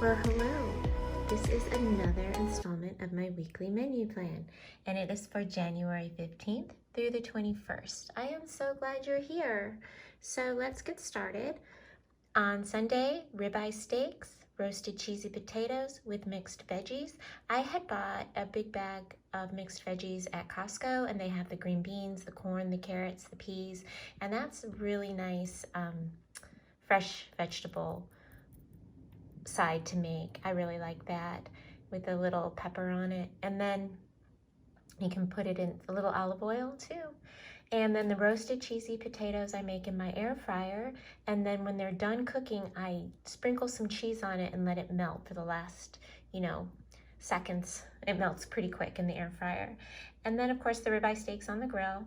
Well, hello. This is another installment of my weekly menu plan, and it is for January 15th through the 21st. I am so glad you're here. So let's get started. On Sunday, ribeye steaks, roasted cheesy potatoes with mixed veggies. I had bought a big bag of mixed veggies at Costco, and they have the green beans, the corn, the carrots, the peas, and that's really nice fresh vegetable side to make. I really like that with a little pepper on it. And then you can put it in a little olive oil too. And then the roasted cheesy potatoes I make in my air fryer. And then when they're done cooking, I sprinkle some cheese on it and let it melt for the last, seconds. It melts pretty quick in the air fryer. And then of course the ribeye steaks on the grill.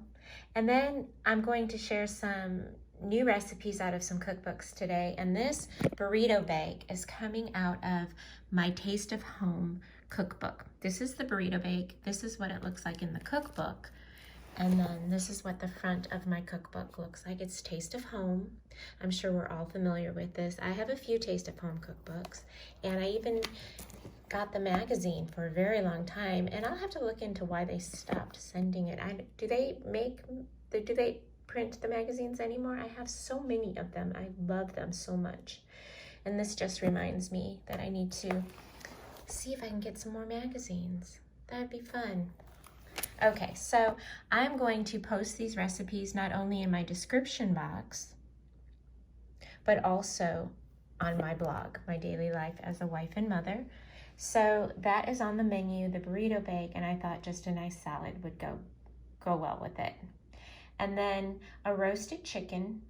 And then I'm going to share some new recipes out of some cookbooks today, and this burrito bag is coming out of my Taste of Home cookbook. This is the burrito bag. This is what it looks like in the cookbook, and then this is what the front of my cookbook looks like. It's Taste of Home. I'm sure we're all familiar with this. I have a few Taste of Home cookbooks, and I even got the magazine for a very long time, and I'll have to look into why they stopped sending it. Do they print the magazines anymore? I have so many of them. I love them so much. And this just reminds me that I need to see if I can get some more magazines. That'd be fun. Okay, so I'm going to post these recipes not only in my description box, but also on my blog, My Daily Life as a Wife and Mother. So that is on the menu, the burrito bag, and I thought just a nice salad would go well with it. And then a roasted chicken,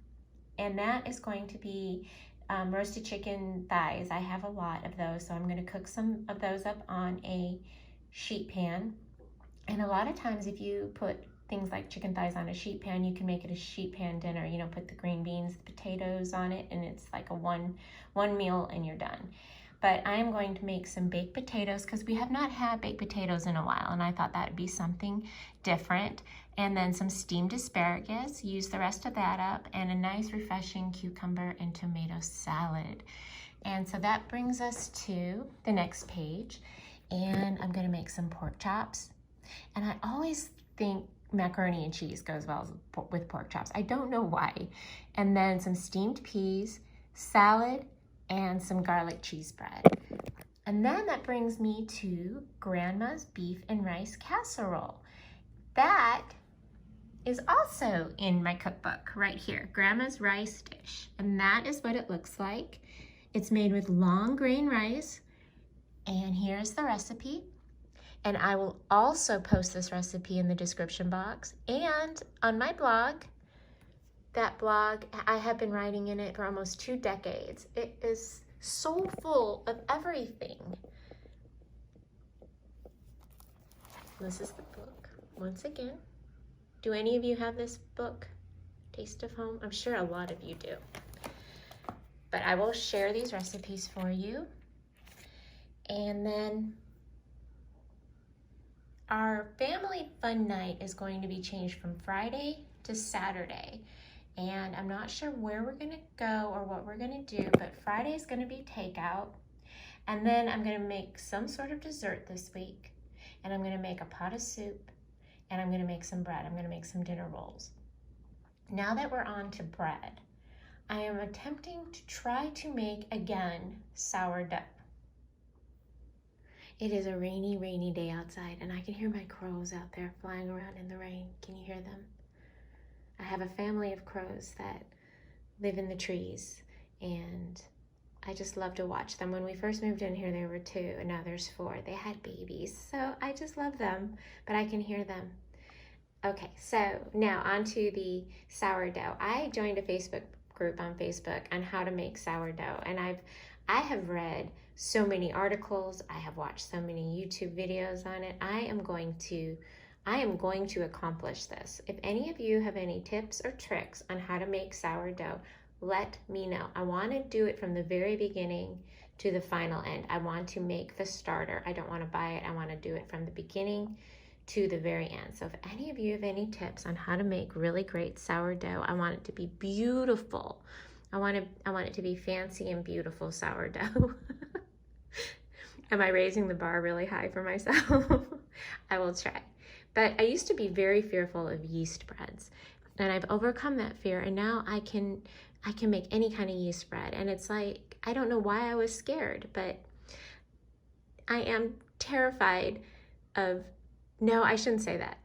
and that is going to be roasted chicken thighs. I have a lot of those, so I'm going to cook some of those up on a sheet pan. And a lot of times if you put things like chicken thighs on a sheet pan, you can make it a sheet pan dinner. Put the green beans, the potatoes on it, and it's like a one meal and you're done. But I am going to make some baked potatoes because we have not had baked potatoes in a while, and I thought that would be something different. And then some steamed asparagus, use the rest of that up, and a nice refreshing cucumber and tomato salad. And so that brings us to the next page, and I'm gonna make some pork chops. And I always think macaroni and cheese goes well with pork chops. I don't know why. And then some steamed peas, salad, and some garlic cheese bread. And then that brings me to Grandma's beef and rice casserole. That is also in my cookbook right here, Grandma's rice dish. And that is what it looks like. It's made with long grain rice. And here's the recipe. And I will also post this recipe in the description box and on my blog. That blog, I have been writing in it for almost 2 decades. It is so full of everything. This is the book, once again. Do any of you have this book, Taste of Home? I'm sure a lot of you do. But I will share these recipes for you. And then our family fun night is going to be changed from Friday to Saturday. And I'm not sure where we're gonna go or what we're gonna do, but Friday is gonna be takeout. And then I'm gonna make some sort of dessert this week. And I'm gonna make a pot of soup, and I'm gonna make some bread. I'm gonna make some dinner rolls. Now that we're on to bread, I am attempting to try to make, again, sourdough. It is a rainy, rainy day outside, and I can hear my crows out there flying around in the rain. Can you hear them? I have a family of crows that live in the trees, and I just love to watch them. When we first moved in here, there were 2, and now there's 4. They had babies, so I just love them, but I can hear them. Okay, so now on to the sourdough. I joined a Facebook group on Facebook on how to make sourdough, and I have read so many articles. I have watched so many YouTube videos on it. I am going to accomplish this. If any of you have any tips or tricks on how to make sourdough, let me know. I want to do it from the very beginning to the final end. I want to make the starter. I don't want to buy it. I want to do it from the beginning to the very end. So if any of you have any tips on how to make really great sourdough, I want it to be beautiful. I want it to be fancy and beautiful sourdough. Am I raising the bar really high for myself? I will try. But I used to be very fearful of yeast breads, and I've overcome that fear, and now I can make any kind of yeast bread. And it's like, I don't know why I was scared, but I am terrified of, no, I shouldn't say that.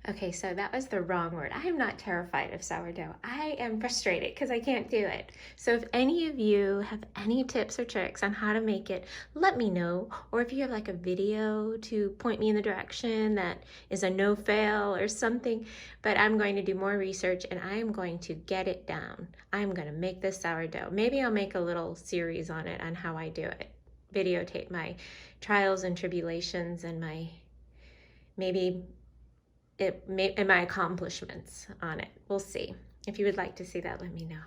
Okay, so that was the wrong word. I am not terrified of sourdough. I am frustrated because I can't do it. So if any of you have any tips or tricks on how to make it, let me know. Or if you have like a video to point me in the direction that is a no-fail or something. But I'm going to do more research and I am going to get it down. I'm going to make this sourdough. Maybe I'll make a little series on it, on how I do it. Videotape my trials and tribulations and my and my accomplishments on it. We'll see. If you would like to see that, let me know.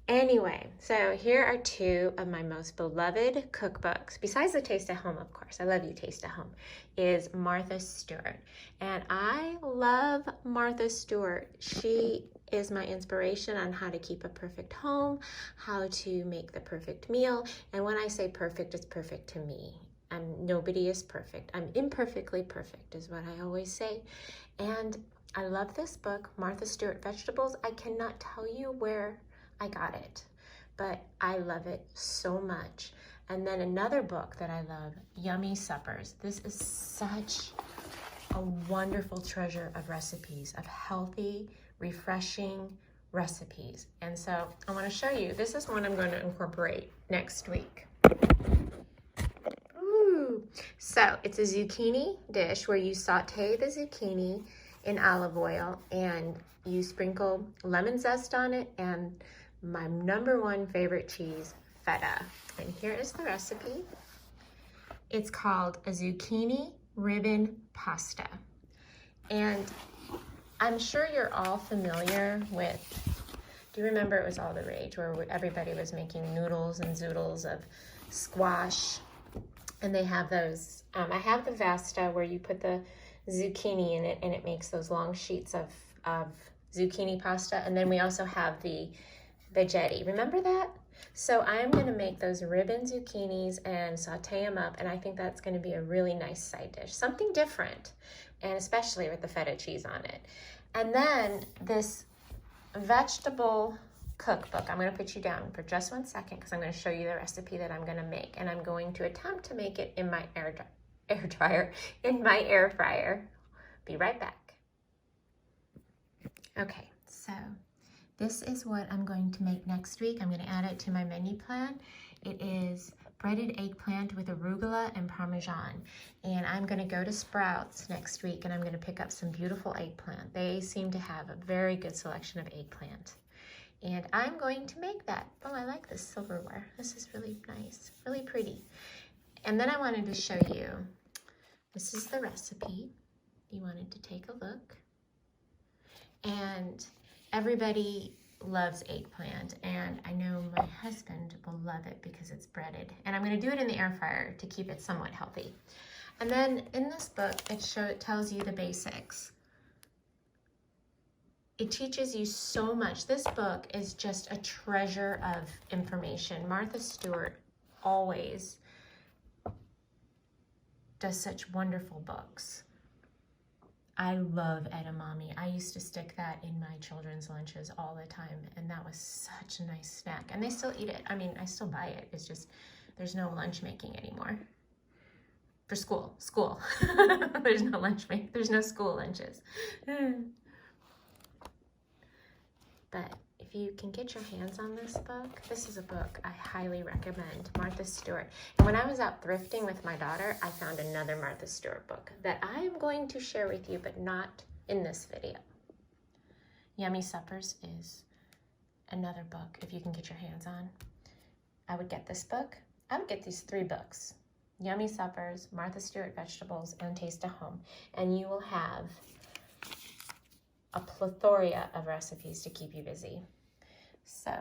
Anyway, so here are two of my most beloved cookbooks, besides the Taste at Home, of course. I love you, Taste at Home, is Martha Stewart. And I love Martha Stewart. She is my inspiration on how to keep a perfect home, how to make the perfect meal. And when I say perfect, it's perfect to me. Nobody is perfect. I'm imperfectly perfect is what I always say. And I love this book, Martha Stewart Vegetables. I cannot tell you where I got it, but I love it so much. And then another book that I love, Yummy Suppers. This is such a wonderful treasure of recipes, of healthy, refreshing recipes. And so I want to show you, this is one I'm going to incorporate next week. So it's a zucchini dish where you saute the zucchini in olive oil and you sprinkle lemon zest on it and my number one favorite cheese, feta. And here is the recipe. It's called a zucchini ribbon pasta. And I'm sure you're all familiar with, do you remember it was all the rage where everybody was making noodles and zoodles of squash? And they have those, I have the Vasta where you put the zucchini in it and it makes those long sheets of zucchini pasta. And then we also have the veggetti. Remember that? So I'm going to make those ribbon zucchinis and saute them up. And I think that's going to be a really nice side dish. Something different. And especially with the feta cheese on it. And then this vegetable cookbook. I'm going to put you down for just 1 second because I'm going to show you the recipe that I'm going to make, and I'm going to attempt to make it in my air fryer. Be right back. Okay, so this is what I'm going to make next week. I'm going to add it to my menu plan. It is breaded eggplant with arugula and parmesan, and I'm going to go to Sprouts next week and I'm going to pick up some beautiful eggplant. They seem to have a very good selection of eggplant. And I'm going to make that. Oh, I like this silverware. This is really nice, really pretty. And then I wanted to show you, this is the recipe. You wanted to take a look. And everybody loves eggplant. And I know my husband will love it because it's breaded. And I'm going to do it in the air fryer to keep it somewhat healthy. And then in this book, it tells you the basics. It teaches you so much. This book is just a treasure of information. Martha Stewart always does such wonderful books. I love edamame. I used to stick that in my children's lunches all the time, and that was such a nice snack. And they still eat it. I mean, I still buy it. It's just, there's no lunch making anymore. For school. There's no lunch making. There's no school lunches. But if you can get your hands on this book, this is a book I highly recommend, Martha Stewart. And when I was out thrifting with my daughter, I found another Martha Stewart book that I am going to share with you, but not in this video. Yummy Suppers is another book if you can get your hands on. I would get this book. I would get these 3 books. Yummy Suppers, Martha Stewart Vegetables, and Taste of Home. And you will have a plethora of recipes to keep you busy. So,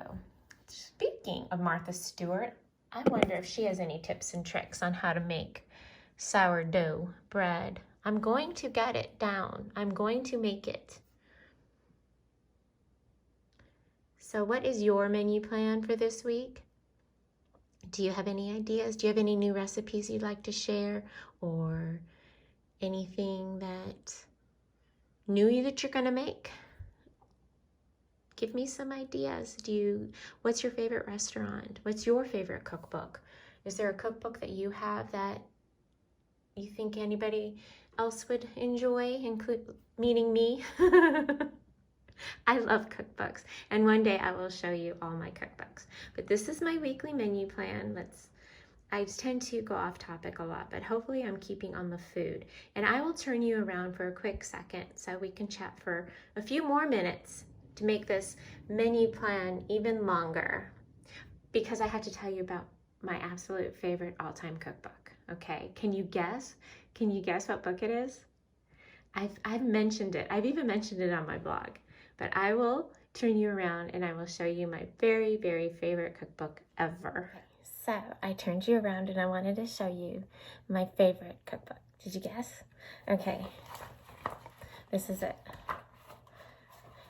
speaking of Martha Stewart, I wonder if she has any tips and tricks on how to make sourdough bread. I'm going to get it down. I'm going to make it. So what is your menu plan for this week? Do you have any ideas? Do you have any new recipes you'd like to share, or anything that new that you're gonna make? Give me some ideas. What's your favorite restaurant? What's your favorite cookbook? Is there a cookbook that you have that you think anybody else would enjoy, meaning me? I love cookbooks, and one day I will show you all my cookbooks. But this is my weekly menu plan. I tend to go off topic a lot, but hopefully I'm keeping on the food. And I will turn you around for a quick second so we can chat for a few more minutes to make this menu plan even longer, because I have to tell you about my absolute favorite all-time cookbook. Okay, can you guess? Can you guess what book it is? I've mentioned it. I've even mentioned it on my blog. But I will turn you around and I will show you my very, very favorite cookbook ever. So I turned you around and I wanted to show you my favorite cookbook. Did you guess? Okay, this is it.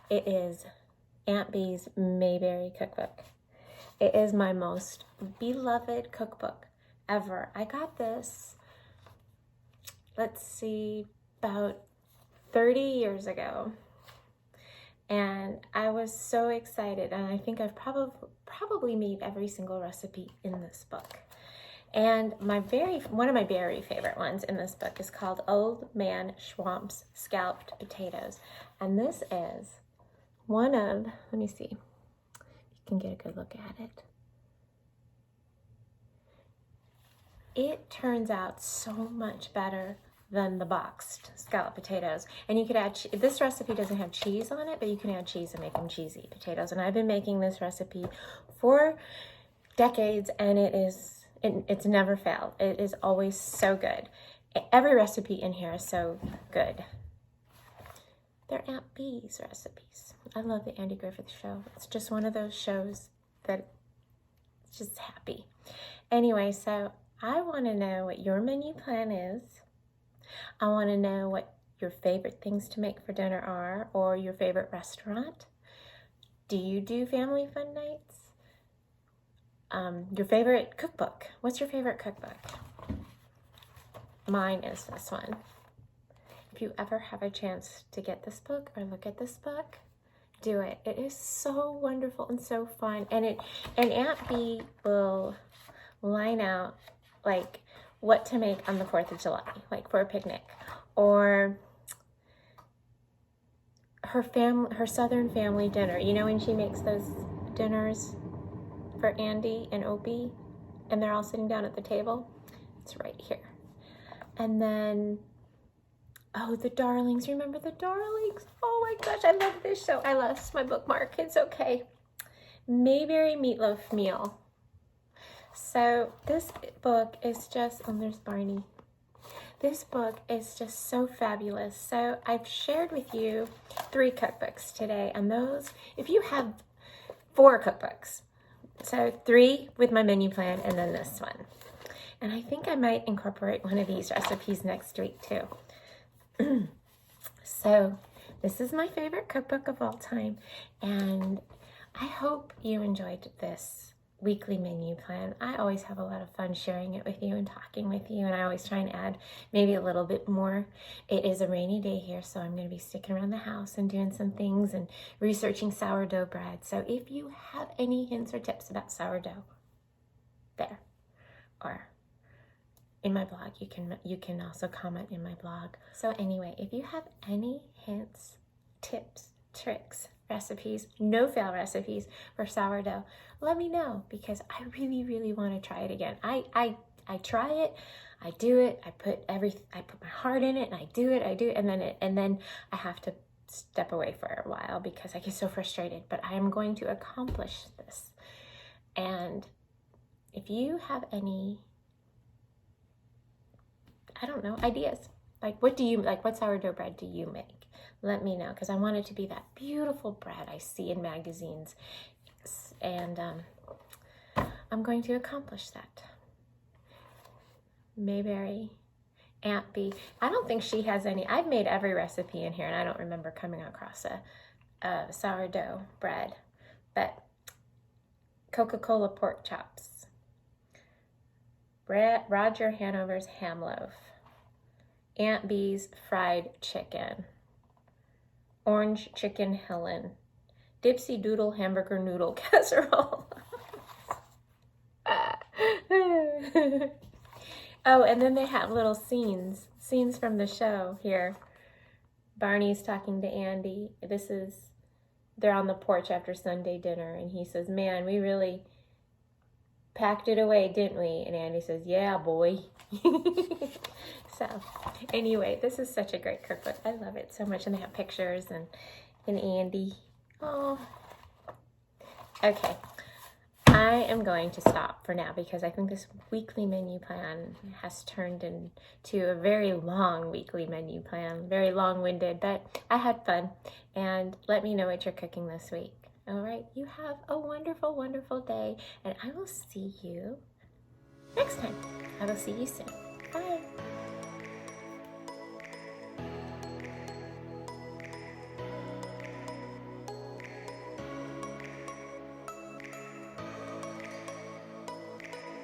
It is Aunt Bee's Mayberry cookbook. It is my most beloved cookbook ever. I got this, let's see, about 30 years ago. And I was so excited, and I think I've probably made every single recipe in this book. And one of my very favorite ones in this book is called Old Man Schwamp's Scalloped Potatoes. And this is one of, let me see, you can get a good look at it. It turns out so much better than the boxed scalloped potatoes. And you could add, this recipe doesn't have cheese on it, but you can add cheese and make them cheesy potatoes. And I've been making this recipe for decades, and it's never failed. It is always so good. Every recipe in here is so good. They're Aunt Bee's recipes. I love the Andy Griffith Show. It's just one of those shows that it's just happy. Anyway, so I want to know what your menu plan is. I want to know what your favorite things to make for dinner are, or your favorite restaurant. Do you do family fun nights? Your favorite cookbook. What's your favorite cookbook? Mine is this one. If you ever have a chance to get this book or look at this book, do it. It is so wonderful and so fun. And Aunt Bee will line out like what to make on the 4th of July, like for a picnic, or her Southern family dinner. You know when she makes those dinners for Andy and Opie, and they're all sitting down at the table? It's right here. And then, oh, the Darlings. Remember the Darlings? Oh my gosh, I love this show. I lost my bookmark. It's okay. Mayberry meatloaf meal. So this book is just, oh, there's Barney. This book is just so fabulous. So I've shared with you 3 cookbooks today, and those, if you have 4 cookbooks, so 3 with my menu plan and then this one. And I think I might incorporate one of these recipes next week too. So this is my favorite cookbook of all time, and I hope you enjoyed this weekly menu plan. I always have a lot of fun sharing it with you and talking with you, and I always try and add maybe a little bit more. It is a rainy day here, so I'm going to be sticking around the house and doing some things and researching sourdough bread. So if you have any hints or tips about sourdough, there, or in my blog, you can also comment in my blog. So anyway, if you have any hints, tips, tricks, recipes, no-fail recipes for sourdough, let me know, because I really, really want to try it again. I try it, I do it, I put my heart in it, and I do it, and then I have to step away for a while because I get so frustrated. But I am going to accomplish this. And if you have any, I don't know, ideas, like what sourdough bread do you make? Let me know, because I want it to be that beautiful bread I see in magazines. And I'm going to accomplish that. Mayberry, Aunt Bee. I don't think she has any. I've made every recipe in here, and I don't remember coming across a sourdough bread. But Coca-Cola pork chops. Roger Hanover's ham loaf, Aunt Bee's fried chicken, orange chicken Helen, Dipsy Doodle hamburger noodle casserole. Oh, and then they have little scenes from the show here. Barney's talking to Andy. They're on the porch after Sunday dinner, and he says, man, we really packed it away, didn't we? And Andy says, yeah, boy. So, anyway, this is such a great cookbook. I love it so much, and they have pictures and Andy. Oh, okay. I am going to stop for now because I think this weekly menu plan has turned into a very long weekly menu plan, very long-winded, but I had fun. And let me know what you're cooking this week. All right, you have a wonderful, wonderful day, and I will see you next time. I will see you soon. Bye.